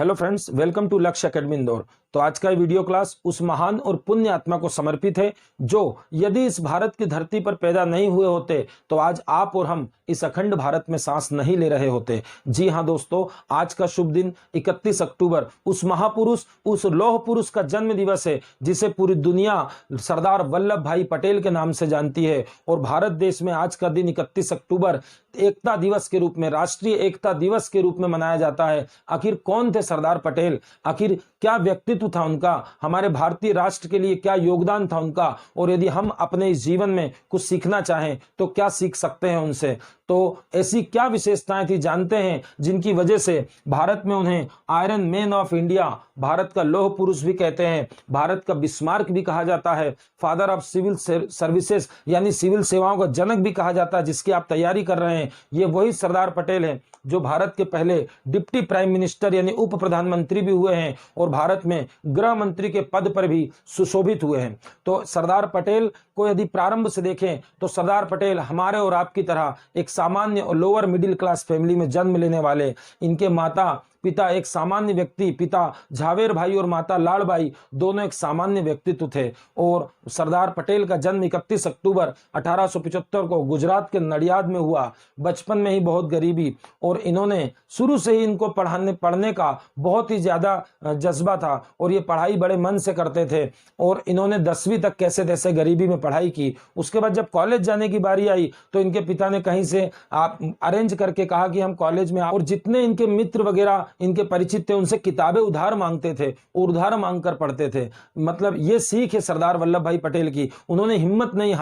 Hello friends, welcome to लक्ष्य academy Indore. तो आज का वीडियो क्लास उस महान और पुण्य आत्मा को समर्पित है जो यदि इस भारत की धरती पर पैदा नहीं हुए होते तो आज आप और हम इस अखंड भारत में सांस नहीं ले रहे होते। जी हां दोस्तों, आज का शुभ दिन 31 अक्टूबर उस महापुरुष, उस लौह पुरुष का जन्म दिवस है जिसे पूरी दुनिया सरदार वल्लभ भाई पटेल के नाम से जानती है। और भारत देश में आज का दिन 31 अक्टूबर एकता दिवस के रूप में, राष्ट्रीय एकता दिवस के रूप में मनाया जाता है। आखिर कौन थे सरदार पटेल? आखिर क्या व्यक्तित्व था उनका? हमारे भारतीय राष्ट्र के लिए क्या योगदान था उनका? और यदि हम अपने इस जीवन में कुछ सीखना चाहें तो क्या सीख सकते हैं उनसे? तो ऐसी क्या विशेषताएं थी जानते हैं जिनकी वजह से भारत में उन्हें iron man of India, Bharat का लौह पुरुष भी कहते हैं, भारत का बिस्मार्क भी कहा जाता है, फादर ऑफ सिविल सर्विसेज यानी सिविल सेवाओं का जनक भी कहा जाता है, जिसकी आप तैयारी कर रहे हैं। ये वही सरदार पटेल हैं जो भारत के पहले डिप्टी प्राइम मिनिस्टर यानी उप प्रधानमंत्री भी हुए हैं और भारत में गृह मंत्री के पद पर भी सुशोभित हुए हैं। तो सरदार पटेल को यदि प्रारंभ से देखें तो सरदार पटेल हमारे और आपकी तरह एक सामान्य और लोअर मिडिल क्लास फैमिली में जन्म लेने वाले, इनके माता पिता एक सामान्य व्यक्ति, पिता झावेर भाई और माता लाड़बाई दोनों एक सामान्य व्यक्तित्व थे। और सरदार पटेल का जन्म 31 अक्टूबर 1875 को गुजरात के नडियाद में हुआ। बचपन में ही बहुत गरीबी, और इन्होंने शुरू से ही इनको पढ़ने का बहुत ही ज्यादा जज्बा था और ये पढ़ाई बड़े मन से करते थे। और इन्होंने 10वीं तक कैसे तैसे गरीबी में पढ़ाई की। उसके बाद जब कॉलेज जाने की बारी आई तो इनके पिता ने कहीं से अरेंज करके कहा कि हम कॉलेज में, और जितने इनके मित्र वगैरह इनके परिचित थे उनसे किताबें उधार मांगते थे और उधार मांगकर पढ़ते थे। मतलब ये सीख है सरदार वल्लभ भाई पटेल की। उन्होंने हिम्मत नहीं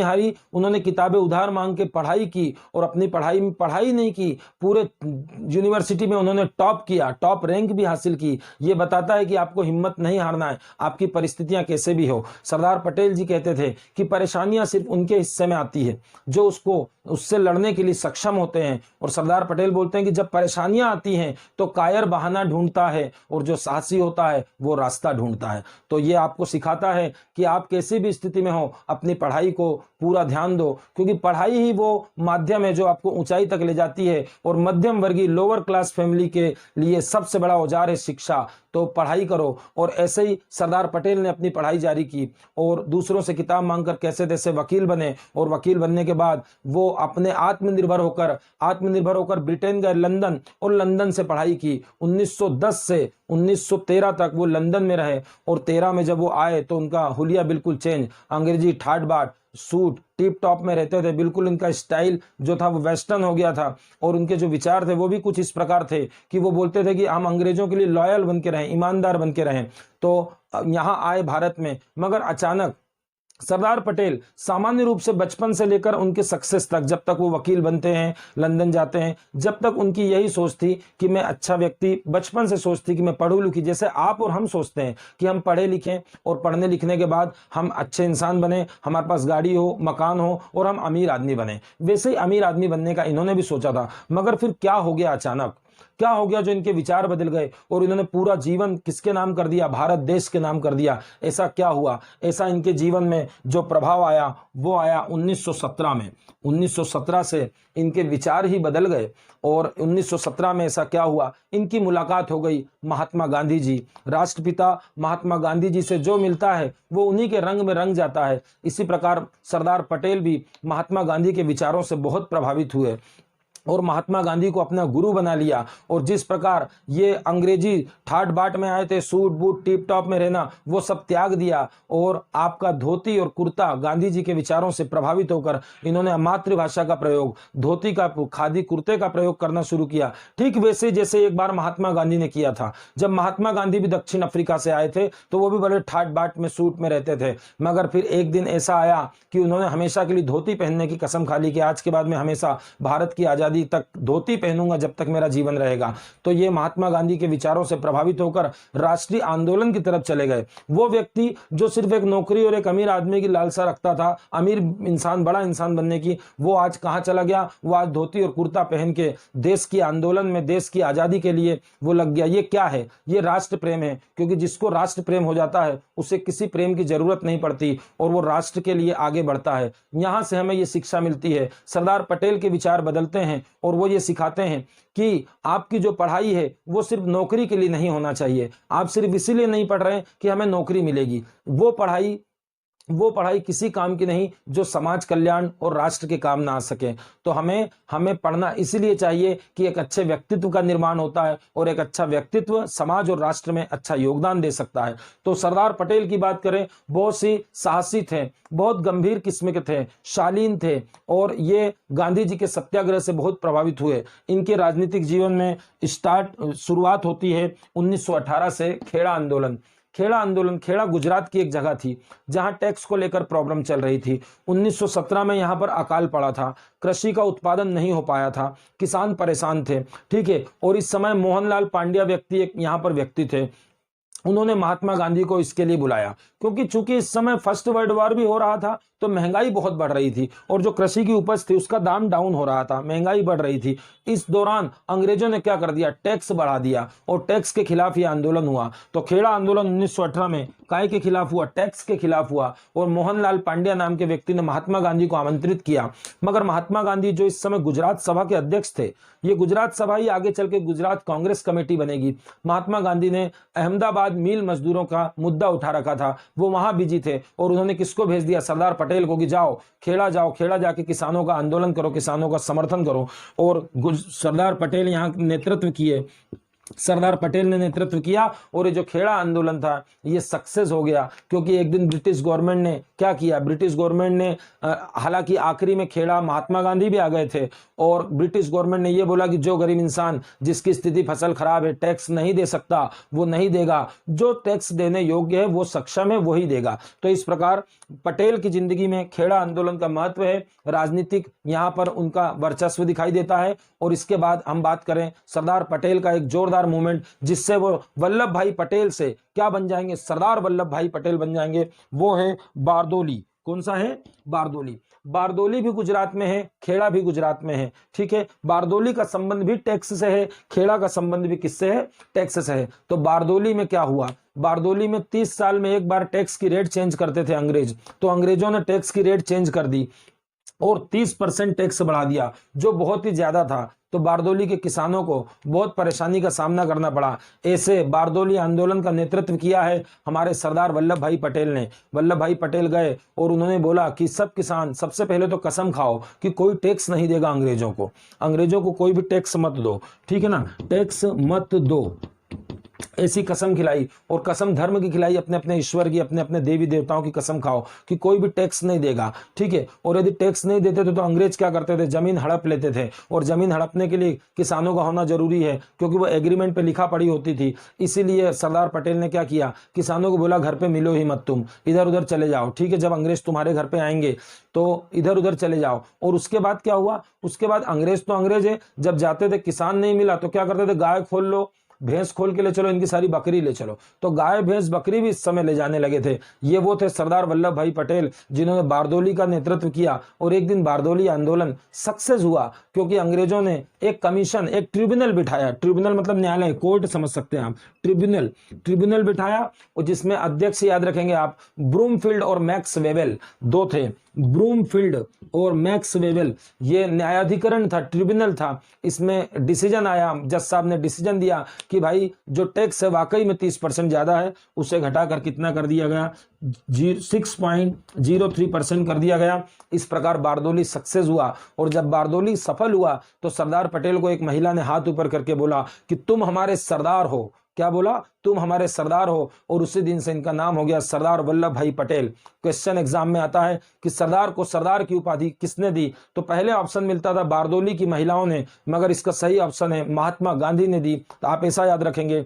हारी, उन्होंने किताबें उधार मांग के पढ़ाई की और अपनी पढ़ाई में पढ़ाई नहीं की, पूरे यूनिवर्सिटी में उन्होंने टॉप किया, टॉप रैंक भी हासिल की। ये बताता है कि आपको हिम्मत नहीं हारना है, आपकी परिस्थितियां कैसे भी हो। सरदार पटेल जी कहते थे कि परेशानियां सिर्फ उनके हिस्से में आती है जो उससे लड़ने के लिए सक्षम होते हैं। और सरदार पटेल बोलते हैं कि जब परेशानियां आती हैं तो कायर बहाना ढूंढता है और जो साहसी होता है वो रास्ता ढूंढता है। तो ये आपको सिखाता है कि आप कैसी भी स्थिति में हो अपनी पढ़ाई को पूरा ध्यान दो, क्योंकि पढ़ाई ही वो माध्यम है जो आपको ऊंचाई तक ले जाती है। और मध्यम वर्गीय लोअर क्लास फैमिली के लिए सबसे बड़ा औजार है शिक्षा। तो पढ़ाई करो। और ऐसे ही सरदार पटेल ने अपनी पढ़ाई जारी की और दूसरों से किताब मांगकर कैसे तैसे वकील बने। और वकील बनने के बाद वो अपने आत्मनिर्भर होकर ब्रिटेन गए, लंदन, और लंदन से पढ़ाई की। 1910 से 1913 तक वो लंदन में रहे। और 13 में जब वो आए तो उनका हुलिया बिल्कुल चेंज, अंग्रेजी ठाट बाट, सूट टिप टॉप में रहते थे, बिल्कुल इनका स्टाइल जो था वो वेस्टर्न हो गया था। और उनके जो विचार थे वो भी कुछ इस प्रकार थे कि वो बोलते थे कि हम अंग्रेजों के लिए लॉयल बन के रहें, ईमानदार बन के रहें। तो यहाँ आए भारत में, मगर अचानक सरदार पटेल सामान्य रूप से बचपन से लेकर उनके सक्सेस तक, जब तक वो वकील बनते हैं, लंदन जाते हैं, जब तक उनकी यही सोच थी कि मैं अच्छा व्यक्ति, बचपन से सोच थी कि मैं पढ़ूं लिखी, जैसे आप और हम सोचते हैं कि हम पढ़े लिखें और पढ़ने लिखने के बाद हम अच्छे इंसान बने, हमारे पास गाड़ी हो, मकान हो और हम अमीर आदमी बने। वैसे ही अमीर आदमी बनने का इन्होंने भी सोचा था। मगर फिर क्या हो गया, अचानक क्या हो गया जो इनके विचार बदल गए और इन्होंने पूरा जीवन किसके नाम कर दिया? भारत देश के नाम कर दिया। ऐसा क्या हुआ? ऐसा इनके जीवन में जो प्रभाव आया वो आया 1917 में। 1917 से इनके विचार ही बदल गए। और 1917 में ऐसा क्या हुआ, इनकी मुलाकात हो गई महात्मा गांधी जी। राष्ट्रपिता महात्मा गांधी जी से जो मिलता है वो उन्हीं के रंग में रंग जाता है। इसी प्रकार सरदार पटेल भी महात्मा गांधी के विचारों से बहुत प्रभावित हुए और महात्मा गांधी को अपना गुरु बना लिया। और जिस प्रकार ये अंग्रेजी ठाट बाट में आए थे, सूट बूट टिप टॉप में रहना, वो सब त्याग दिया और आपका धोती और कुर्ता, गांधी जी के विचारों से प्रभावित होकर इन्होंने मातृभाषा का प्रयोग, धोती का, खादी कुर्ते का प्रयोग करना शुरू किया। ठीक वैसे जैसे एक बार महात्मा गांधी ने किया था। जब महात्मा गांधी भी दक्षिण अफ्रीका से आए थे तो वो भी बड़े ठाट बाट में सूट में रहते थे। मगर फिर एक दिन ऐसा आया कि उन्होंने हमेशा के लिए धोती पहनने की कसम खा ली कि आज के बाद मैं हमेशा भारत की आजादी तक धोती पहनूंगा जब तक मेरा जीवन रहेगा। तो ये महात्मा गांधी के विचारों से प्रभावित होकर राष्ट्रीय आंदोलन की तरफ चले गए। वो व्यक्ति जो सिर्फ एक नौकरी और एक अमीर आदमी की लालसा रखता था, अमीर इंसान, बड़ा इंसान बनने की, वो आज कहां चला गया? वो आज धोती और कुर्ता पहन के देश की आंदोलन में, देश की आजादी के लिए वो लग गया। ये क्या है? ये राष्ट्र प्रेम है। क्योंकि जिसको राष्ट्र प्रेम हो जाता है उसे किसी प्रेम की जरूरत नहीं पड़ती और वो राष्ट्र के लिए आगे बढ़ता है। यहां से हमें ये शिक्षा मिलती है। सरदार पटेल के विचार बदलते हैं हैं और वो ये सिखाते हैं कि आपकी जो पढ़ाई है वो सिर्फ नौकरी के लिए नहीं होना चाहिए। आप सिर्फ इसीलिए नहीं पढ़ रहे हैं कि हमें नौकरी मिलेगी, वो पढ़ाई किसी काम की नहीं जो समाज कल्याण और राष्ट्र के काम ना आ सके। तो हमें पढ़ना इसीलिए चाहिए कि एक अच्छे व्यक्तित्व का निर्माण होता है और एक अच्छा व्यक्तित्व समाज और राष्ट्र में अच्छा योगदान दे सकता है। तो सरदार पटेल की बात करें, बहुत सी साहसी थे, बहुत गंभीर किस्म के थे, शालीन थे और ये गांधी जी के सत्याग्रह से बहुत प्रभावित हुए। इनके राजनीतिक जीवन में शुरुआत होती है 1918 से खेड़ा आंदोलन। खेड़ा गुजरात की एक जगह थी जहां टैक्स को लेकर प्रॉब्लम चल रही थी। 1917 में यहां पर अकाल पड़ा था, कृषि का उत्पादन नहीं हो पाया था, किसान परेशान थे, ठीक है। और इस समय मोहनलाल पांड्या एक यहां पर व्यक्ति थे, उन्होंने महात्मा गांधी को इसके लिए बुलाया क्योंकि चूंकि इस समय फर्स्ट वर्ल्ड वॉर भी हो रहा था तो महंगाई बहुत बढ़ रही थी और जो कृषि की उपज थी उसका दाम डाउन हो रहा था, महंगाई बढ़ रही थी। इस दौरान अंग्रेजों ने क्या कर दिया, टैक्स बढ़ा दिया और टैक्स के खिलाफ ये आंदोलन हुआ। तो खेड़ा आंदोलन 1918 में काय के खिलाफ हुआ, टैक्स के खिलाफ हुआ और मोहनलाल पांड्या नाम के व्यक्ति ने महात्मा गांधी को आमंत्रित किया। मगर महात्मा गांधी जो इस समय गुजरात सभा के अध्यक्ष थे, ये गुजरात सभा ही आगे चल के गुजरात कांग्रेस कमेटी बनेगी। महात्मा गांधी ने अहमदाबाद मिल मजदूरों का मुद्दा उठा रखा था, वो वहां बिजी थे और उन्होंने किसको भेज दिया, सरदार पटेल को कि जाओ खेड़ा जाके किसानों का आंदोलन करो, किसानों का समर्थन करो। और सरदार पटेल यहाँ नेतृत्व किए, सरदार पटेल ने नेतृत्व किया और ये जो खेड़ा आंदोलन था ये सक्सेस हो गया क्योंकि एक दिन ब्रिटिश गवर्नमेंट ने क्या किया, ब्रिटिश गवर्नमेंट ने हालांकि आखिरी में खेड़ा महात्मा गांधी भी आ गए थे और ब्रिटिश गवर्नमेंट ने ये बोला कि जो गरीब इंसान जिसकी स्थिति फसल खराब है, टैक्स नहीं दे सकता, वो नहीं देगा, जो टैक्स देने योग्य है वो सक्षम है वही देगा। तो इस प्रकार पटेल की जिंदगी में खेड़ा आंदोलन का महत्व है, राजनीतिक यहाँ पर उनका वर्चस्व दिखाई देता है। और इसके बाद हम बात करें सरदार पटेल का एक जोरदार मूवमेंट जिससे वो वल्लभ भाई पटेल से क्या बन जाएंगे, सरदार वल्लभ भाई पटेल बन जाएंगे, वो है बारदोली। कौन सा है, बारदोली। बारदोली भी गुजरात में है, खेड़ा भी गुजरात में है, ठीक है। बारदोली का संबंध भी टैक्स से है, खेड़ा का संबंध भी किससे है, टैक्स से है। तो बारदोली में क्या हुआ, बारदोली में 30 साल में एक बार टैक्स की रेट चेंज करते थे अंग्रेज, तो अंग्रेजों ने टैक्स की रेट चेंज कर दी और 30% टैक्स बढ़ा दिया जो बहुत ही ज्यादा था। तो बारदोली के किसानों को बहुत परेशानी का सामना करना पड़ा। ऐसे बारदोली आंदोलन का नेतृत्व किया है हमारे सरदार वल्लभ भाई पटेल ने। वल्लभ भाई पटेल गए और उन्होंने बोला कि सब किसान सबसे पहले तो कसम खाओ कि कोई टैक्स नहीं देगा अंग्रेजों को कोई भी टैक्स मत दो, ठीक है ना, टैक्स मत दो, ऐसी कसम खिलाई। और कसम धर्म की खिलाई, अपने अपने ईश्वर की, अपने अपने देवी देवताओं की कसम खाओ कि कोई भी टैक्स नहीं देगा, ठीक है। और यदि टैक्स नहीं देते थे तो अंग्रेज क्या करते थे, जमीन हड़प लेते थे और जमीन हड़पने के लिए किसानों का होना जरूरी है क्योंकि वो एग्रीमेंट पे लिखा पड़ी होती थी। इसीलिए सरदार पटेल ने क्या किया, किसानों को बोला घर पे मिलो ही मत, तुम इधर उधर चले जाओ, ठीक है। जब अंग्रेज तुम्हारे घर पे आएंगे तो इधर उधर चले जाओ। और उसके बाद क्या हुआ, उसके बाद अंग्रेज तो अंग्रेज है, जब जाते थे किसान नहीं मिला तो क्या करते थे, गाय खोल लो, भैंस खोल के ले चलो, इनकी सारी बकरी ले चलो। तो गाय भैंस बकरी भी इस समय ले जाने लगे थे। ये वो थे सरदार वल्लभ भाई पटेल जिन्होंने बारदोली का नेतृत्व किया। और एक दिन बारदोली आंदोलन सक्सेस हुआ क्योंकि अंग्रेजों ने एक कमीशन, एक ट्रिब्यूनल बिठाया, ट्रिब्यूनल मतलब न्यायालय, कोर्ट समझ सकते हैं आप, ट्रिब्यूनल बिठाया और जिसमें अध्यक्ष याद रखेंगे आप, ब्रूमफील्ड और मैक्स वेवेल दो थे। ब्रूमफील्ड और मैक्स वेवेल ये न्यायाधिकरण था, ट्रिब्यूनल था। इसमें डिसीजन आया, जज साहब ने डिसीजन दिया कि भाई जो टैक्स है वाकई में 30% ज्यादा है, उसे घटाकर कितना कर दिया गया, 6.03% कर दिया गया। इस प्रकार बारदोली सक्सेस हुआ। और जब बारदोली सफल हुआ तो सरदार पटेल को एक महिला ने हाथ ऊपर करके बोला कि तुम हमारे सरदार हो। क्या बोला, तुम हमारे सरदार हो। और उसी दिन से इनका नाम हो गया सरदार वल्लभ भाई पटेल। क्वेश्चन एग्जाम में आता है कि सरदार को सरदार की उपाधि किसने दी, तो पहले ऑप्शन मिलता था बारदोली की महिलाओं ने, मगर इसका सही ऑप्शन है महात्मा गांधी ने दी। तो आप ऐसा याद रखेंगे,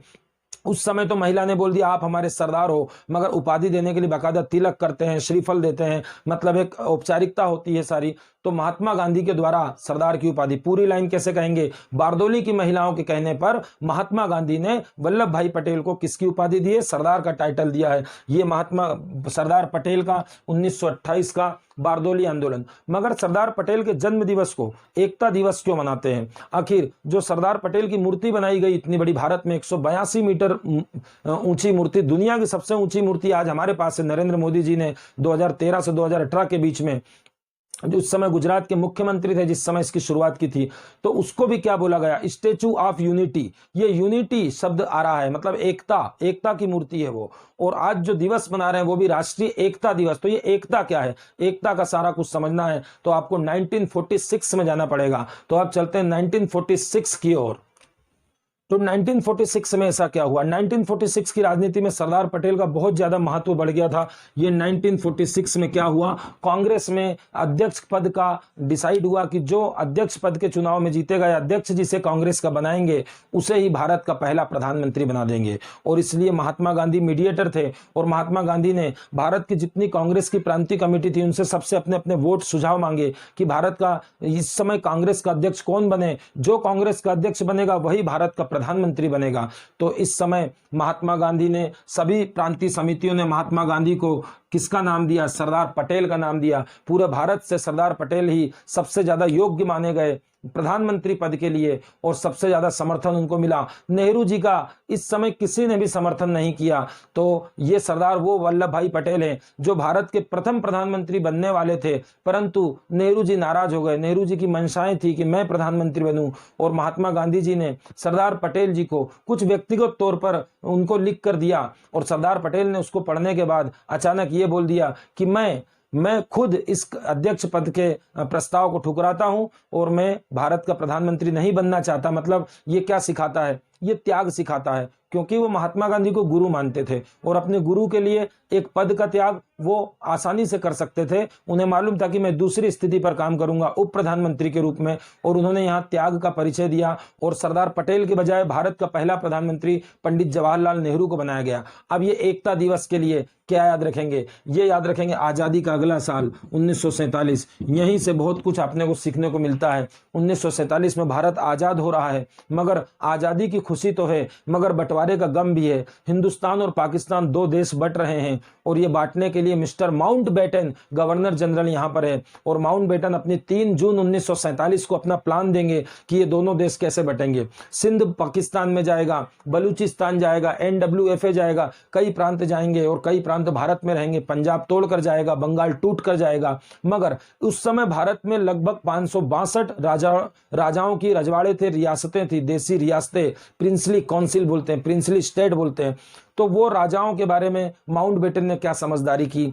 उस समय तो महिला ने बोल दिया आप हमारे सरदार हो, मगर उपाधि देने के लिए बाकायदा तिलक करते हैं, श्रीफल देते हैं, मतलब एक औपचारिकता होती है सारी। तो महात्मा गांधी के द्वारा सरदार की उपाधि, पूरी लाइन कैसे कहेंगे, बारदोली की महिलाओं के कहने पर महात्मा गांधी ने वल्लभ भाई पटेल को किसकी उपाधि दी है, सरदार का टाइटल दिया है। ये महात्मा सरदार पटेल का 1928 का बारदोली आंदोलन। मगर सरदार पटेल के जन्म दिवस को एकता दिवस क्यों मनाते हैं? आखिर जो सरदार पटेल की मूर्ति बनाई गई इतनी बड़ी, भारत में 182 मीटर ऊंची मूर्ति, दुनिया की सबसे ऊंची मूर्ति आज हमारे पास है। नरेंद्र मोदी जी ने 2013 से 2018 के बीच में जो उस समय गुजरात के मुख्यमंत्री थे जिस समय इसकी शुरुआत की थी, तो उसको भी क्या बोला गया, स्टेचू ऑफ यूनिटी। ये यूनिटी शब्द आ रहा है, मतलब एकता, एकता की मूर्ति है वो। और आज जो दिवस मना रहे हैं वो भी राष्ट्रीय एकता दिवस। तो ये एकता क्या है, एकता का सारा कुछ समझना है तो आपको 1946 में जाना पड़ेगा। तो आप चलते हैं 1946 की ओर। तो 1946 में ऐसा क्या हुआ, 1946 की राजनीति में सरदार पटेल का बहुत ज्यादा महत्व बढ़ गया था। ये 1946 में क्या हुआ, कांग्रेस में अध्यक्ष पद का डिसाइड हुआ कि जो अध्यक्ष पद के चुनाव में जीतेगा या अध्यक्ष जिसे कांग्रेस का बनाएंगे उसे ही भारत का पहला प्रधानमंत्री बना देंगे। और इसलिए महात्मा गांधी मीडिएटर थे और महात्मा गांधी ने भारत की जितनी कांग्रेस की प्रांतीय कमेटी थी उनसे सबसे अपने अपने वोट सुझाव मांगे कि भारत का इस समय कांग्रेस का अध्यक्ष कौन बने, जो कांग्रेस का अध्यक्ष बनेगा वही भारत का प्रधानमंत्री बनेगा। तो इस समय महात्मा गांधी ने, सभी प्रांतीय समितियों ने महात्मा गांधी को किसका नाम दिया, सरदार पटेल का नाम दिया। पूरे भारत से सरदार पटेल ही सबसे ज्यादा योग्य माने गए प्रधानमंत्री पद के लिए और सबसे ज्यादा समर्थन उनको मिला। नेहरू जी का इस समय किसी ने भी समर्थन नहीं किया। तो ये सरदार वो वल्लभ भाई पटेल हैं जो भारत के प्रथम प्रधानमंत्री बनने वाले थे, परंतु नेहरू जी नाराज हो गए। नेहरू जी की मंशाएं थी कि मैं प्रधानमंत्री बनूं और महात्मा गांधी जी ने सरदार पटेल जी को कुछ व्यक्तिगत तौर पर उनको लिख कर दिया और सरदार पटेल ने उसको पढ़ने के बाद अचानक ये बोल दिया कि मैं खुद इस अध्यक्ष पद के प्रस्ताव को ठुकराता हूं और मैं भारत का प्रधानमंत्री नहीं बनना चाहता। मतलब ये क्या सिखाता है, ये त्याग सिखाता है, क्योंकि वो महात्मा गांधी को गुरु मानते थे और अपने गुरु के लिए एक पद का त्याग वो आसानी से कर सकते थे। उन्हें मालूम था कि मैं दूसरी स्थिति पर काम करूंगा उप प्रधानमंत्री के रूप में, और उन्होंने यहाँ त्याग का परिचय दिया और सरदार पटेल के बजाय भारत का पहला प्रधानमंत्री पंडित जवाहरलाल नेहरू को बनाया गया। अब ये एकता दिवस के लिए क्या याद रखेंगे, ये याद रखेंगे आजादी का अगला साल 1947। यहीं से बहुत कुछ अपने को सीखने को मिलता है। 1947 में भारत आजाद हो रहा है, मगर आजादी की खुशी तो है मगर बंटवारे का गम भी है। हिंदुस्तान और पाकिस्तान दो देश बट रहे हैं और ये बांटने के लिए मिस्टर माउंटबेटन गवर्नर जनरल यहाँ पर है और माउंटबेटन अपनी 3 जून 1947 को अपना प्लान देंगे कि ये दोनों देश कैसे बटेंगे। सिंध पाकिस्तान में जाएगा, बलूचिस्तान जाएगा, NWFA जाएगा, कई प्रांत जाएंगे और कई प्रांत भारत में रहेंगे। पंजाब तोड़कर जाएगा, बंगाल टूट कर जाएगा। मगर उस समय भारत में लगभग 562 राजाओं की रजवाड़े थे, रियासतें थी, देसी रियासतें, प्रिंसली काउंसिल बोलते हैं, प्रिंसली स्टेट बोलते हैं। तो वो राजाओं के बारे में माउंटबेटन ने क्या समझदारी की,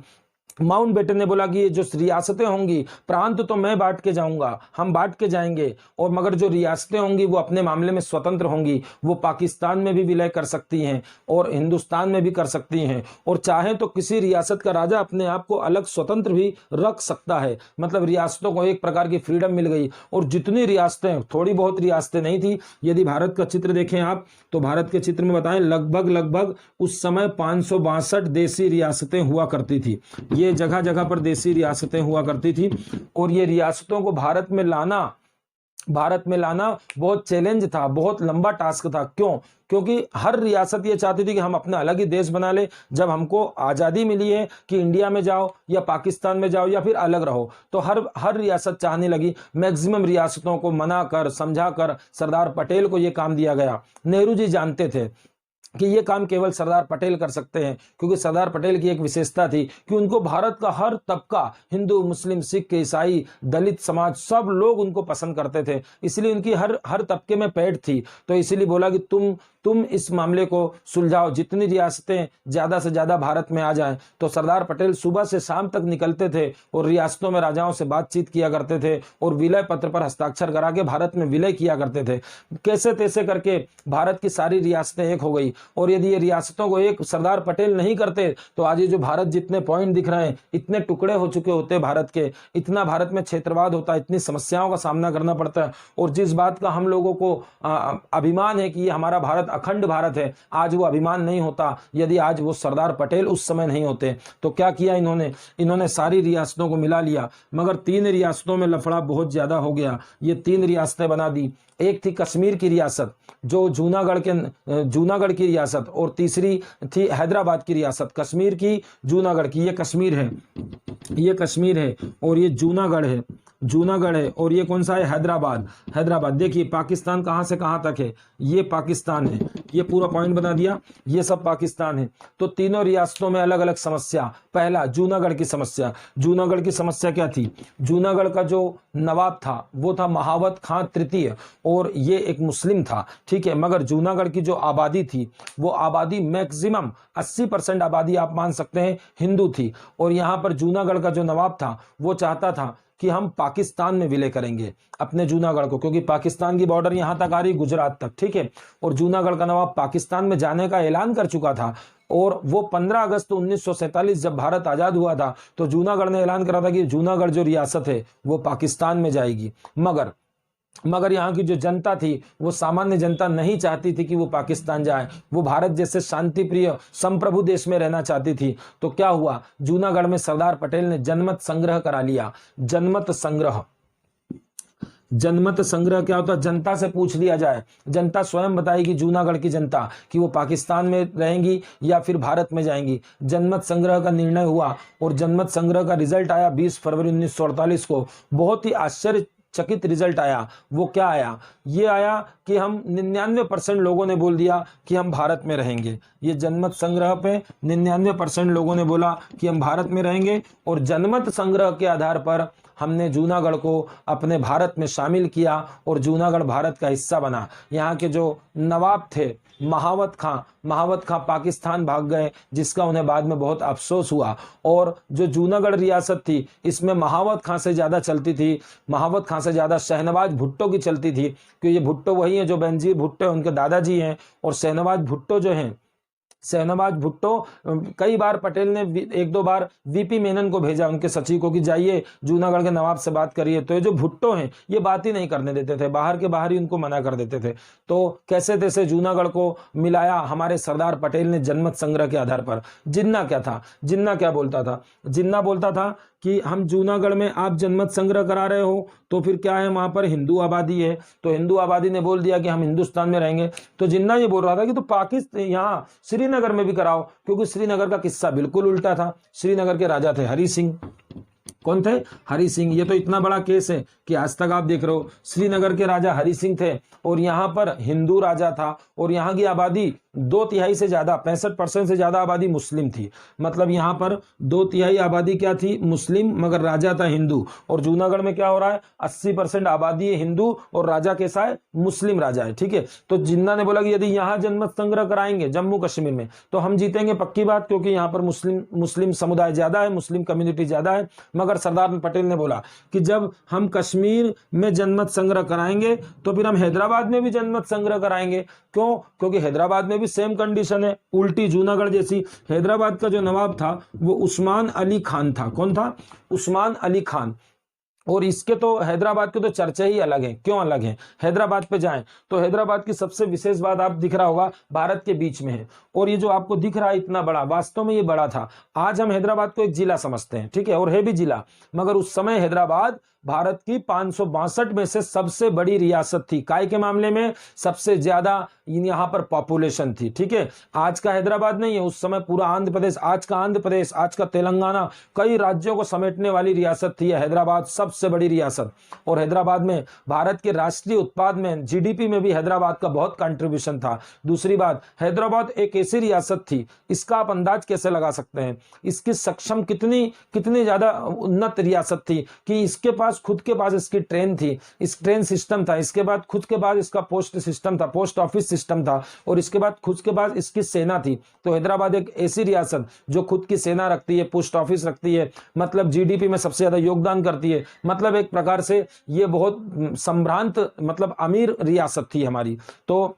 माउंटबेटन ने बोला कि ये जो रियासतें होंगी, प्रांत तो मैं बांट के जाऊंगा, हम बांट के जाएंगे, और मगर जो रियासतें होंगी वो अपने मामले में स्वतंत्र होंगी। वो पाकिस्तान में भी विलय कर सकती हैं और हिंदुस्तान में भी कर सकती हैं, और चाहे तो किसी रियासत का राजा अपने आप को अलग स्वतंत्र भी रख सकता है। मतलब रियासतों को एक प्रकार की फ्रीडम मिल गई। और जितनी रियासतें, थोड़ी बहुत रियासतें नहीं थी। यदि भारत का चित्र देखें आप तो भारत के चित्र में बताएं लगभग उस समय 562 देसी रियासतें हुआ करती थी। ये जगह जगह पर देसी रियासतें हुआ करती थी और ये रियासतों को भारत में लाना बहुत चैलेंज था, बहुत लंबा टास्क था। क्यों? क्योंकि हर रियासत ये चाहती थी कि हम अपना अलग ही देश बना ले। जब हमको आज़ादी मिली है कि इंडिया में जाओ या पाकिस्तान में जाओ या फिर अलग रहो, तो हर रियासत चाहने लगी। मैक्सिमम रियासतों को मना कर, समझा कर सरदार पटेल को ये काम दिया गया। नेहरू जी जानते थे कि ये काम केवल सरदार पटेल कर सकते हैं, क्योंकि सरदार पटेल की एक विशेषता थी कि उनको भारत का हर तबका, हिंदू, मुस्लिम, सिख, ईसाई, दलित समाज, सब लोग उनको पसंद करते थे। इसलिए उनकी हर तबके में पैठ थी। तो इसलिए बोला कि तुम इस मामले को सुलझाओ, जितनी रियासतें ज्यादा से ज्यादा भारत में आ जाएं। तो सरदार पटेल सुबह से शाम तक निकलते थे और रियासतों में राजाओं से बातचीत किया करते थे और विलय पत्र पर हस्ताक्षर करा के भारत में विलय किया करते थे। कैसे तैसे करके भारत की सारी रियासतें एक हो गई। और यदि ये रियासतों को एक सरदार पटेल नहीं करते तो आज ये जो भारत जितने पॉइंट दिख रहे हैं, इतने टुकड़े हो चुके होते भारत के, इतना भारत में क्षेत्रवाद होता, इतनी समस्याओं का सामना करना पड़ता है। और जिस बात का हम लोगों को अभिमान है कि ये हमारा भारत अखंड भारत है, आज वो अभिमान नहीं होता यदि आज वो सरदार पटेल उस समय नहीं होते। तो क्या किया इन्होंने सारी रियासतों को मिला लिया। मगर 3 रियासतों में लफड़ा बहुत ज्यादा हो गया। ये 3 रियासतें बना दी। एक थी कश्मीर की रियासत, जो जूनागढ़ की रियासत, और तीसरी थी हैदराबाद की रियासत। कश्मीर की, जूनागढ़ की, ये कश्मीर है और ये जूनागढ़ है। जूनागढ़ है, और ये कौन सा है, हैदराबाद। हैदराबाद देखिए पाकिस्तान कहाँ से कहाँ तक है, ये पाकिस्तान है, ये पूरा पॉइंट बता दिया, ये सब पाकिस्तान है। तो तीनों रियासतों में अलग अलग समस्या। पहला जूनागढ़ की समस्या, जूनागढ़ की समस्या क्या थी, जूनागढ़ का जो नवाब था वो था महावत खां तृतीय, और ये एक मुस्लिम था, ठीक है। मगर जूनागढ़ की जो आबादी थी वो आबादी मैक्सिमम 80% आबादी आप मान सकते हैं हिंदू थी। और यहाँ पर जूनागढ़ का जो नवाब था वो चाहता था कि हम पाकिस्तान में विलय करेंगे अपने जूनागढ़ को, क्योंकि पाकिस्तान की बॉर्डर यहां तक आ रही गुजरात तक, ठीक है। और जूनागढ़ का नवाब पाकिस्तान में जाने का ऐलान कर चुका था, और वो 15 अगस्त 1947 जब भारत आजाद हुआ था तो जूनागढ़ ने ऐलान करा था कि जूनागढ़ जो रियासत है वो पाकिस्तान में जाएगी। मगर यहाँ की जो जनता थी वो सामान्य जनता नहीं चाहती थी कि वो पाकिस्तान जाए, वो भारत जैसे शांति प्रिय संप्रभु देश में रहना चाहती थी। तो क्या हुआ, जूनागढ़ में सरदार पटेल ने जनमत संग्रह करा लिया। जनमत संग्रह क्या होता है, जनता से पूछ लिया जाए, जनता स्वयं बताएगी, जूनागढ़ की जनता, कि वो पाकिस्तान में रहेंगी या फिर भारत में जाएंगी। जनमत संग्रह का निर्णय हुआ और जनमत संग्रह का रिजल्ट आया 20 फरवरी 1948 को। बहुत ही आश्चर्यचकित रिजल्ट आया। वो क्या आया, ये आया कि हम 99% लोगों ने बोल दिया कि हम भारत में रहेंगे। ये जनमत संग्रह पे 99% लोगों ने बोला कि हम भारत में रहेंगे, और जनमत संग्रह के आधार पर हमने जूनागढ़ को अपने भारत में शामिल किया और जूनागढ़ भारत का हिस्सा बना। यहाँ के जो नवाब थे महावत खां पाकिस्तान भाग गए, जिसका उन्हें बाद में बहुत अफसोस हुआ। और जो जूनागढ़ रियासत थी इसमें महावत खां से ज़्यादा चलती थी, महावत खां से ज़्यादा शहनवाज भुट्टो की चलती थी, क्योंकि ये भुट्टो वही है जो बेनजीर भुट्टो उनके दादाजी हैं। और शहनवाज भुट्टो जो हैं, शहनवाज भुट्टो, कई बार पटेल ने 1-2 बार वीपी मेनन को भेजा उनके सचिव को कि जाइए जूनागढ़ के नवाब से बात करिए। तो ये जो भुट्टो हैं ये बात ही नहीं करने देते थे, बाहर के बाहर ही उनको मना कर देते थे। तो कैसे तैसे जूनागढ़ को मिलाया हमारे सरदार पटेल ने जनमत संग्रह के आधार पर। जिन्ना क्या था, जिन्ना क्या बोलता था, जिन्ना बोलता था कि हम जूनागढ़ में आप जनमत संग्रह करा रहे हो तो फिर क्या है, वहां पर हिंदू आबादी है, तो हिंदू आबादी ने बोल दिया कि हम हिंदुस्तान में रहेंगे। तो जिन्ना ये बोल रहा था कि तो पाकिस्तान यहाँ श्रीनगर में भी कराओ, क्योंकि श्रीनगर का किस्सा बिल्कुल उल्टा था। श्रीनगर के राजा थे हरि सिंह। कौन थे, हरि सिंह। ये तो इतना बड़ा केस है कि आज तक आप देख रहे हो, श्रीनगर के राजा हरि सिंह थे और यहाँ पर हिंदू राजा था, और यहाँ की आबादी 2/3 से ज्यादा 65% से ज्यादा आबादी मुस्लिम थी। मतलब यहाँ पर 2/3 आबादी क्या थी, मुस्लिम, मगर राजा था हिंदू। और जूनागढ़ में क्या हो रहा है, 80% आबादी है हिंदू और राजा कैसा है, मुस्लिम राजा है, ठीक है। तो जिन्ना ने बोला कि यदि यहाँ जनमत संग्रह कराएंगे जम्मू कश्मीर में तो हम जीतेंगे पक्की बात, क्योंकि यहाँ पर मुस्लिम समुदाय ज्यादा है, मुस्लिम कम्युनिटी ज्यादा है। मगर सरदार पटेल ने बोला कि जब हम कश्मीर में जनमत संग्रह कराएंगे तो फिर हम हैदराबाद में भी जनमत संग्रह कराएंगे। क्यों, क्योंकि हैदराबाद में भी सेम कंडीशन है, उल्टी जूनागढ़ जैसी। हैदराबाद का जो नवाब था वो उस्मान अली खान था। कौन था, उस्मान अली खान। और इसके तो हैदराबाद के तो चर्चा ही अलग है। क्यों अलग है, हैदराबाद पे जाएं तो हैदराबाद की सबसे विशेष बात आप दिख रहा होगा, भारत के बीच में है। और ये जो आपको दिख रहा है इतना बड़ा, वास्तव में ये बड़ा था। आज हम हैदराबाद को एक जिला समझते हैं, ठीक है, और है भी जिला, मगर उस समय हैदराबाद भारत की 562 में से सबसे बड़ी रियासत थी। काय के मामले में सबसे ज्यादा यहाँ पर पॉपुलेशन थी, ठीक है। आज का हैदराबाद नहीं है, उस समय पूरा आंध्र प्रदेश, आज का आंध्र प्रदेश, आज का तेलंगाना, कई राज्यों को समेटने वाली रियासत थी हैदराबाद, सबसे बड़ी रियासत। और हैदराबाद में भारत के राष्ट्रीय उत्पाद में, जीडीपी में भी हैदराबाद का बहुत कंट्रीब्यूशन था। दूसरी बात, हैदराबाद एक ऐसी रियासत थी, इसका आप अंदाज कैसे लगा सकते हैं, इसकी सक्षम कितनी ज्यादा उन्नत रियासत थी कि इसके पास खुद के पास इसकी ट्रेन थी, इस ट्रेन सिस्टम था, इसके बाद खुद के पास इसका पोस्ट सिस्टम था, पोस्ट ऑफिस सिस्टम था, और इसके बाद खुद के पास इसकी सेना थी। तो हैदराबाद एक ऐसी रियासत जो खुद की सेना रखती है, पोस्ट ऑफिस रखती है, मतलब जीडीपी में सबसे ज्यादा योगदान करती है। मतलब एक प्रकार से ये बहुत संभ्रांत, मतलब अमीर रियासत थी हमारी। तो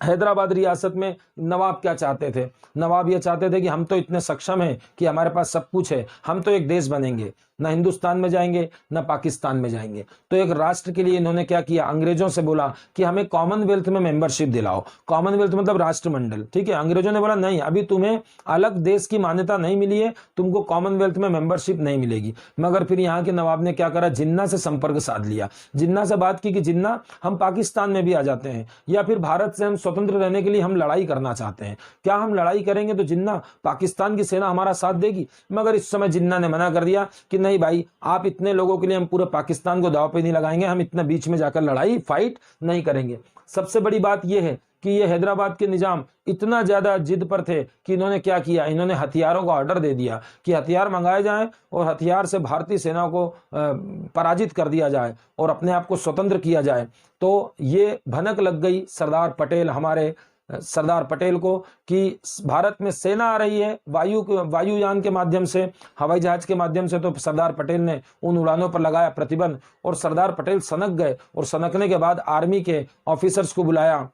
हैदराबाद रियासत में नवाब क्या चाहते थे, नवाब ये चाहते थे कि हम तो इतने सक्षम हैं कि हमारे पास सब कुछ है, हम तो एक देश बनेंगे, ना हिंदुस्तान में जाएंगे ना पाकिस्तान में जाएंगे। तो एक राष्ट्र के लिए इन्होंने क्या किया, अंग्रेजों से बोला कि हमें कॉमनवेल्थ में मेंबरशिप दिलाओ। कॉमनवेल्थ मतलब राष्ट्रमंडल, ठीक है। अंग्रेजों ने बोला नहीं, अभी तुम्हें अलग देश की मान्यता नहीं मिली है, तुमको कॉमनवेल्थ में मेंबरशिप नहीं मिलेगी। मगर फिर यहाँ के नवाब ने क्या करा, जिन्ना से संपर्क साध लिया, जिन्ना से बात की कि जिन्ना हम पाकिस्तान में भी आ जाते हैं, या फिर भारत से हम स्वतंत्र रहने के लिए हम लड़ाई करना चाहते हैं, क्या हम लड़ाई करेंगे तो जिन्ना पाकिस्तान की सेना हमारा साथ देगी। मगर इस समय जिन्ना ने मना कर दिया कि नहीं भाई, आप इतने लोगों के लिए हम पूरे पाकिस्तान को दांव पे नहीं लगाएंगे, हम इतना बीच में जाकर लड़ाई फाइट नहीं करेंगे। सबसे बड़ी बात यह है कि ये हैदराबाद के निजाम इतना ज्यादा जिद पर थे कि इन्होंने क्या किया, इन्होंने हथियारों का ऑर्डर दे दिया कि हथियार मंगाए जाएं और हथियार से भारतीय सेना को पराजित कर दिया जाए और अपने आप को स्वतंत्र किया जाए। तो ये भनक लग गई सरदार पटेल, हमारे सरदार पटेल को, कि भारत में सेना आ रही है वायुयान के माध्यम से, हवाई जहाज के माध्यम से। तो सरदार पटेल ने उन उड़ानों पर लगाया प्रतिबंध और सरदार पटेल सनक गए और सनकने के बाद आर्मी के ऑफिसर्स को बुलाया,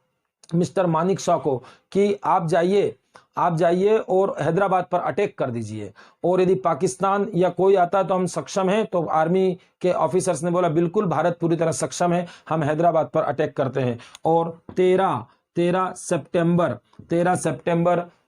मिस्टर मानिक शॉ को, कि आप जाइए और हैदराबाद पर अटैक कर दीजिए, और यदि पाकिस्तान या कोई आता तो हम सक्षम हैं। तो आर्मी के ऑफिसर्स ने बोला बिल्कुल, भारत पूरी तरह सक्षम है, हम हैदराबाद पर अटैक करते हैं। और 13 सितंबर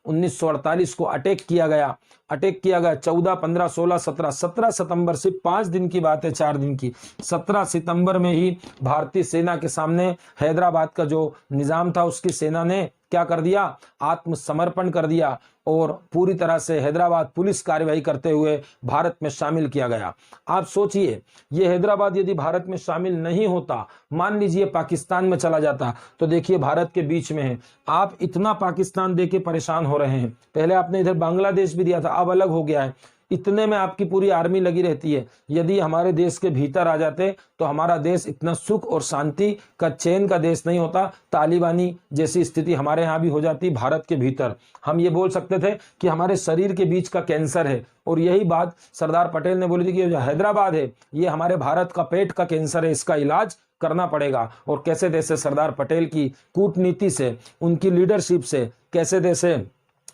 1948 को अटैक किया गया। 14, 15, 16, 17 सितंबर, सिर्फ 5 दिन की बात है, 4 दिन की। 17 सितंबर में ही भारतीय सेना के सामने हैदराबाद का जो निजाम था उसकी सेना ने क्या कर दिया, आत्मसमर्पण कर दिया और पूरी तरह से हैदराबाद पुलिस कार्यवाही करते हुए भारत में शामिल किया गया। आप सोचिए, ये हैदराबाद यदि भारत में शामिल नहीं होता, मान लीजिए पाकिस्तान में चला जाता, तो देखिए भारत के बीच में है। आप इतना पाकिस्तान देके परेशान हो रहे हैं, पहले आपने इधर बांग्लादेश भी दिया था, अब अलग हो गया है, इतने में आपकी पूरी आर्मी लगी रहती है। यदि हमारे देश के भीतर आ जाते तो हमारा देश इतना सुख और शांति का चैन का देश नहीं होता, तालिबानी जैसी स्थिति हमारे यहाँ भी हो जाती भारत के भीतर। हम ये बोल सकते थे कि हमारे शरीर के बीच का कैंसर है, और यही बात सरदार पटेल ने बोली थी कि जो हैदराबाद है ये हमारे भारत का पेट का कैंसर है, इसका इलाज करना पड़ेगा। और कैसे जैसे सरदार पटेल की कूटनीति से, उनकी लीडरशिप से, कैसे जैसे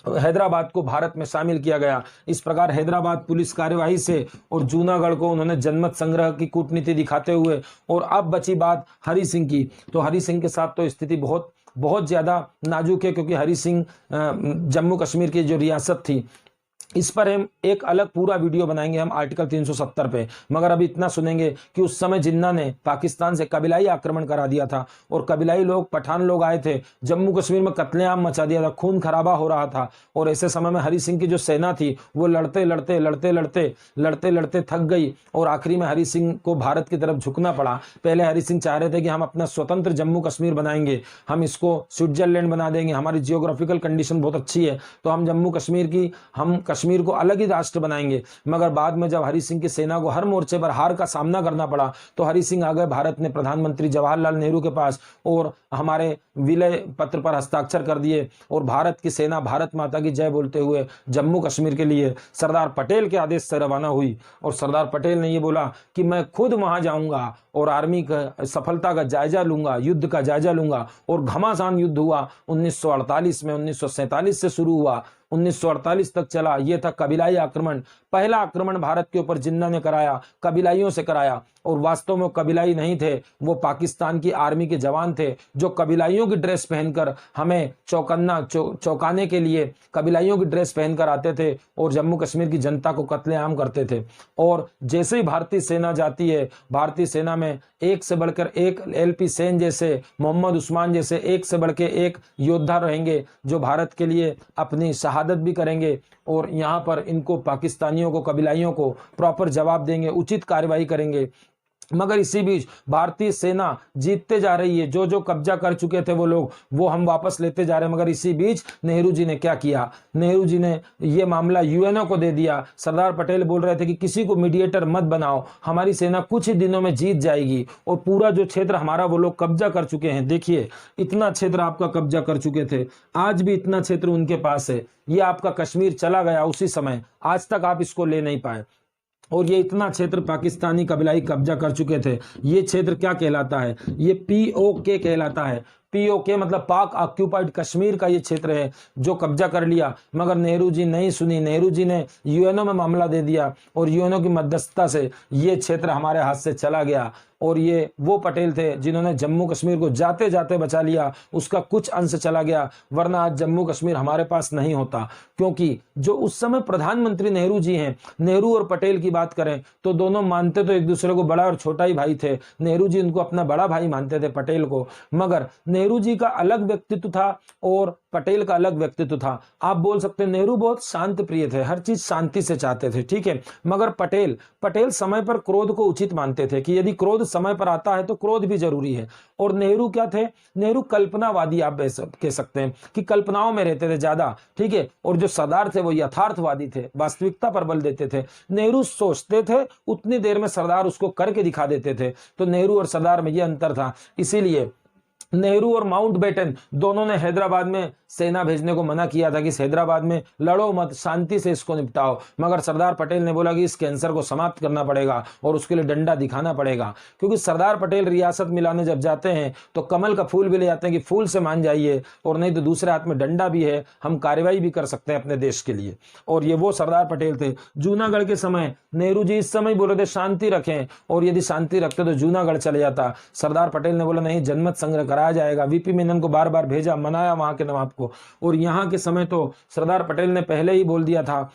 हैदराबाद को भारत में शामिल किया गया। इस प्रकार हैदराबाद पुलिस कार्यवाही से और जूनागढ़ को उन्होंने जनमत संग्रह की कूटनीति दिखाते हुए। और अब बची बात हरि सिंह की, तो हरि सिंह के साथ तो स्थिति बहुत ज्यादा नाजुक है, क्योंकि हरि सिंह जम्मू कश्मीर की जो रियासत थी, इस पर हम एक अलग पूरा वीडियो बनाएंगे हम आर्टिकल 370 पे। मगर अभी इतना सुनेंगे कि उस समय जिन्ना ने पाकिस्तान से कबीलाई आक्रमण करा दिया था और कबीलाई लोग, पठान लोग आए थे, जम्मू कश्मीर में कत्लेआम मचा दिया था, खून खराबा हो रहा था। और ऐसे समय में हरि सिंह की जो सेना थी वो लड़ते थक गई और आखिरी में हरि सिंह को भारत की तरफ झुकना पड़ा। पहले हरि सिंह चाह रहे थे कि हम अपना स्वतंत्र जम्मू कश्मीर बनाएंगे, हम इसको स्विट्जरलैंड बना देंगे, हमारी जियोग्राफिकल कंडीशन बहुत अच्छी है, तो हम जम्मू कश्मीर की, हम कश्मीर को अलग ही राष्ट्र बनाएंगे। मगर बाद में जब हरि सिंह की सेना को हर मोर्चे पर हार का सामना करना पड़ा, तो हरि सिंह आ गए भारत में प्रधानमंत्री जवाहरलाल नेहरू के पास और हमारे विलय पत्र पर हस्ताक्षर कर दिए। और भारत की सेना भारत माता की जय बोलते हुए जम्मू कश्मीर के लिए सरदार पटेल के आदेश से रवाना हुई। और सरदार पटेल ने ये बोला कि मैं खुद वहां जाऊंगा और आर्मी का सफलता का जायजा लूंगा, युद्ध का जायजा लूंगा। और घमासान युद्ध हुआ 1948 में, 1947 से शुरू हुआ, 1948 तक चला। यह था कबीलाई आक्रमण। पहला आक्रमण भारत के ऊपर जिन्ना ने कराया, कबीलाइयों से कराया। और वास्तव में कबीलाई नहीं थे, वो पाकिस्तान की आर्मी के जवान थे जो कबीलाइयों की ड्रेस पहनकर हमें चौंकाने के लिए कबीलाइयों की ड्रेस पहनकर आते थे और जम्मू कश्मीर की जनता को कत्लेआम करते थे। और जैसे ही भारतीय सेना जाती है, भारतीय सेना में एक से बढ़कर एक, LP सेन जैसे, मोहम्मद उस्मान जैसे एक से बढ़ के एक योद्धा रहेंगे जो भारत के लिए अपनी शहादत भी करेंगे और यहाँ पर इनको पाकिस्तानियों को, कबीलाइयों को प्रॉपर जवाब देंगे, उचित कार्रवाई करेंगे। मगर इसी बीच भारतीय सेना जीतते जा रही है, जो कब्जा कर चुके थे वो लोग, वो हम वापस लेते जा रहे हैं। मगर इसी बीच नेहरू जी ने क्या किया, नेहरू जी ने ये मामला UNO को दे दिया। सरदार पटेल बोल रहे थे कि किसी को मीडिएटर मत बनाओ, हमारी सेना कुछ ही दिनों में जीत जाएगी और पूरा जो क्षेत्र हमारा वो लोग कब्जा कर चुके हैं। देखिए, इतना क्षेत्र आपका कब्जा कर चुके थे, आज भी इतना क्षेत्र उनके पास है। ये आपका कश्मीर चला गया उसी समय, आज तक आप इसको ले नहीं पाए। और ये इतना क्षेत्र पाकिस्तानी कबीलाई कब्जा कर चुके थे। ये क्षेत्र क्या कहलाता है, ये POK कहलाता है। POK मतलब पाक ऑक्यूपाइड कश्मीर का ये क्षेत्र है जो कब्जा कर लिया। मगर नेहरू जी नहीं सुनी, नेहरू जी ने UNO में मामला दे दिया और UNO की मध्यस्थता से ये क्षेत्र हमारे हाथ से चला गया। और ये वो पटेल थे जिन्होंने जम्मू कश्मीर को जाते जाते बचा लिया, उसका कुछ अंश चला गया, वरना आज जम्मू कश्मीर हमारे पास नहीं होता। क्योंकि जो उस समय प्रधानमंत्री नेहरू जी हैं, नेहरू और पटेल की बात करें तो दोनों मानते तो एक दूसरे को बड़ा और छोटा ही भाई थे। नेहरू जी उनको अपना बड़ा भाई मानते थे, पटेल को। मगर नेहरू जी का अलग व्यक्तित्व था और पटेल का अलग व्यक्तित्व था। आप बोल सकते हैं नेहरू बहुत शांत प्रिय थे, हर चीज शांति से चाहते थे, ठीक है। मगर पटेल समय पर क्रोध को उचित मानते थे कि यदि क्रोध समय पर आता है तो क्रोध भी जरूरी है। और नेहरू क्या थे, नेहरू कल्पनावादी आप कह सकते हैं कि कल्पनाओं में रहते थे ज्यादा, ठीक है। और जो सरदार थे वो यथार्थवादी थे, वास्तविकता पर बल देते थे। नेहरू सोचते थे, उतनी देर में सरदार उसको करके दिखा देते थे। तो नेहरू और सरदार में ये अंतर था। इसीलिए नेहरू और माउंटबेटन दोनों ने हैदराबाद में सेना भेजने को मना किया था कि हैदराबाद में लड़ो मत, शांति से इसको निपटाओ। मगर सरदार पटेल ने बोला कि इस कैंसर को समाप्त करना पड़ेगा और उसके लिए डंडा दिखाना पड़ेगा। क्योंकि सरदार पटेल रियासत मिलाने जब जाते हैं तो कमल का फूल भी ले जाते हैं कि फूल से मान जाइए, और नहीं तो दूसरे हाथ में डंडा भी है, हम कार्रवाई भी कर सकते हैं अपने देश के लिए। और ये वो सरदार पटेल थे। जूनागढ़ के समय नेहरू जी इस समय बोल रहे थे शांति रखें, और यदि शांति रखते तो जूनागढ़ चले जाता। सरदार पटेल ने बोला नहीं, जनमत संग्रह कराया जाएगा। वीपी मेनन को बार बार भेजा, मनाया वहां के नवाब को। और यहां के समय तो सरदार पटेल ने पहले ही बोल दिया था,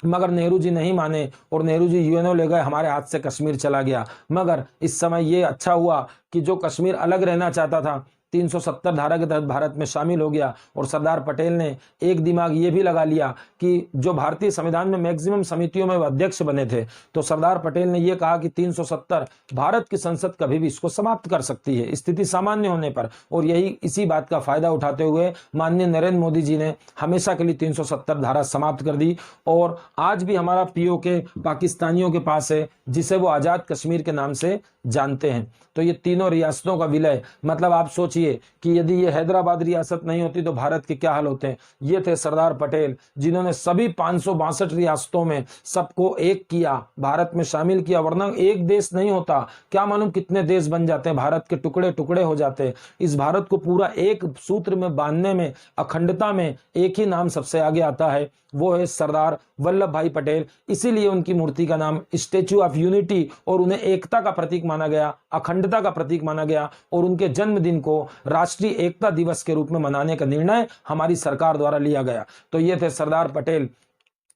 मगर नेहरू जी नहीं माने और नेहरू जी यूएनओ ले गए, हमारे हाथ से कश्मीर चला गया। मगर इस समय ये अच्छा हुआ कि जो कश्मीर अलग रहना चाहता था 370 धारा के तहत भारत में शामिल हो गया। और सरदार पटेल ने एक दिमाग ये भी लगा लिया कि जो भारतीय संविधान में मैक्सिमम समितियों में अध्यक्ष बने थे, तो सरदार पटेल ने यह कहा कि 370 भारत की संसद कभी भी इसको समाप्त कर सकती है स्थिति सामान्य होने पर। और यही इसी बात का फायदा उठाते हुए माननीय नरेंद्र मोदी जी ने हमेशा के लिए 370 धारा समाप्त कर दी। और आज भी हमारा पीओके पाकिस्तानियों के पास है, जिसे वो आजाद कश्मीर के नाम से जानते हैं। तो ये तीनों रियासतों का विलय, मतलब आप सोचिए कि यदि ये हैदराबाद रियासत नहीं होती तो भारत के क्या हाल होते हैं। ये थे सरदार पटेल, जिन्होंने सभी 562 रियासतों में सबको एक किया, भारत में शामिल किया। वरना एक देश नहीं होता, क्या मालूम कितने देश बन जाते हैं, भारत के टुकड़े टुकड़े हो जाते हैं। इस भारत को पूरा एक सूत्र में बांधने में, अखंडता में एक ही नाम सबसे आगे आता है, वो है सरदार वल्लभ भाई पटेल। इसीलिए उनकी मूर्ति का नाम स्टैच्यू ऑफ यूनिटी, और उन्हें एकता का प्रतीक माना गया, अखंडता का प्रतीक माना गया। और उनके जन्मदिन को राष्ट्रीय एकता दिवस के रूप में मनाने का निर्णय हमारी सरकार द्वारा लिया गया। तो ये थे सरदार पटेल।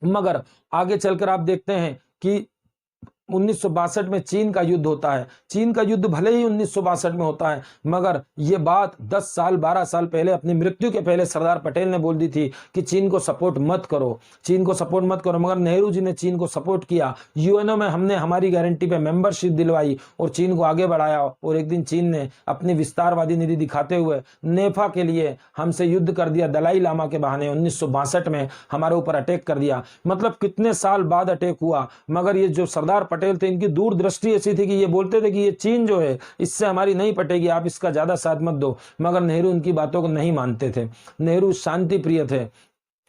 मगर आगे चलकर आप देखते हैं कि 1962 में चीन का युद्ध होता है। चीन का युद्ध भले ही 1962 में होता है, मगर ये बात 10 साल 12 साल पहले, अपनी मृत्यु के पहले सरदार पटेल ने बोल दी थी कि चीन को सपोर्ट मत करो, चीन को सपोर्ट मत करो। मगर नेहरू जी ने चीन को सपोर्ट किया। यूएनओ में हमने हमारी गारंटी पे मेंबरशिप दिलवाई और चीन को आगे बढ़ाया। और एक दिन चीन ने अपनी विस्तारवादी नीति दिखाते हुए नेफा के लिए हमसे युद्ध कर दिया, दलाई लामा के बहाने 1962 में हमारे ऊपर अटैक कर दिया। मतलब कितने साल बाद अटैक हुआ। मगर ये जो सरदार पटेल थे, इनकी दूरदृष्टि ऐसी थी कि ये बोलते थे कि ये चीन जो है इससे हमारी नहीं पटेगी, आप इसका ज्यादा साथ मत दो। मगर नेहरू उनकी बातों को नहीं मानते थे। नेहरू शांति प्रिय थे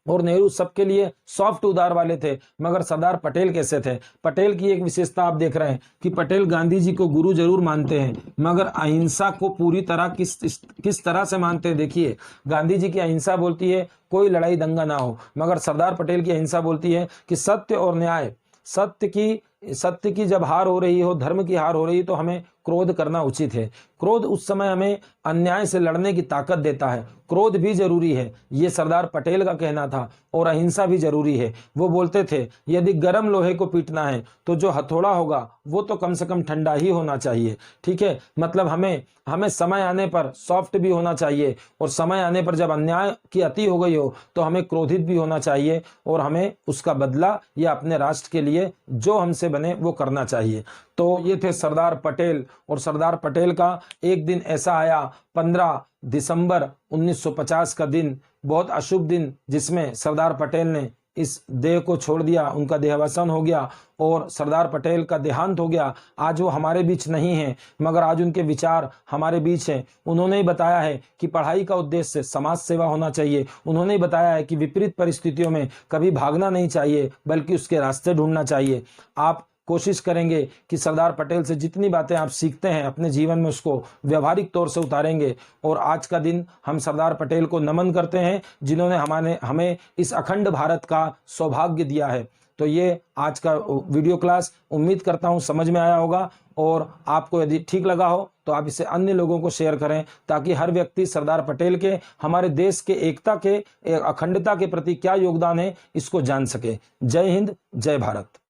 और नेहरू सबके लिए सॉफ्ट उदार वाले थे। मगर सरदार पटेल कैसे थे? पटेल की एक विशेषता आप देख रहे हैं कि पटेल गांधी जी को गुरु जरूर मानते हैं, मगर अहिंसा को पूरी तरह किस तरह से मानते हैं। देखिए, गांधी जी की अहिंसा बोलती है कोई लड़ाई दंगा ना हो, मगर सरदार पटेल की अहिंसा बोलती है कि सत्य और न्याय, सत्य की जब हार हो रही हो, धर्म की हार हो रही है, तो हमें क्रोध करना उचित है। क्रोध उस समय हमें अन्याय से लड़ने की ताकत देता है। क्रोध भी जरूरी है, ये सरदार पटेल का कहना था। और अहिंसा भी जरूरी है। वो बोलते थे यदि गर्म लोहे को पीटना है तो जो हथौड़ा होगा वो तो कम से कम ठंडा ही होना चाहिए। ठीक है, मतलब हमें समय आने पर सॉफ्ट भी होना चाहिए, और समय आने पर जब अन्याय की अति हो गई हो तो हमें क्रोधित भी होना चाहिए, और हमें उसका बदला या अपने राष्ट्र के लिए जो हमसे बने वो करना चाहिए। तो ये थे सरदार पटेल। और सरदार पटेल का एक दिन ऐसा आया, 15 दिसंबर 1950 का दिन, बहुत अशुभ दिन, जिसमें सरदार पटेल ने इस देह को छोड़ दिया, उनका देहावसान हो गया और सरदार पटेल का देहांत हो गया। आज वो हमारे बीच नहीं है, मगर आज उनके विचार हमारे बीच हैं। उन्होंने ही बताया है कि पढ़ाई का उद्देश्य समाज सेवा होना चाहिए। उन्होंने ही बताया है कि विपरीत परिस्थितियों में कभी भागना नहीं चाहिए, बल्कि उसके रास्ते ढूंढना चाहिए। आप कोशिश करेंगे कि सरदार पटेल से जितनी बातें आप सीखते हैं अपने जीवन में उसको व्यवहारिक तौर से उतारेंगे। और आज का दिन हम सरदार पटेल को नमन करते हैं, जिन्होंने हमें इस अखंड भारत का सौभाग्य दिया है। तो ये आज का वीडियो क्लास, उम्मीद करता हूं समझ में आया होगा, और आपको यदि ठीक लगा हो तो आप इसे अन्य लोगों को शेयर करें, ताकि हर व्यक्ति सरदार पटेल के, हमारे देश के एकता के, अखंडता के प्रति क्या योगदान है इसको जान सके। जय हिंद, जय भारत।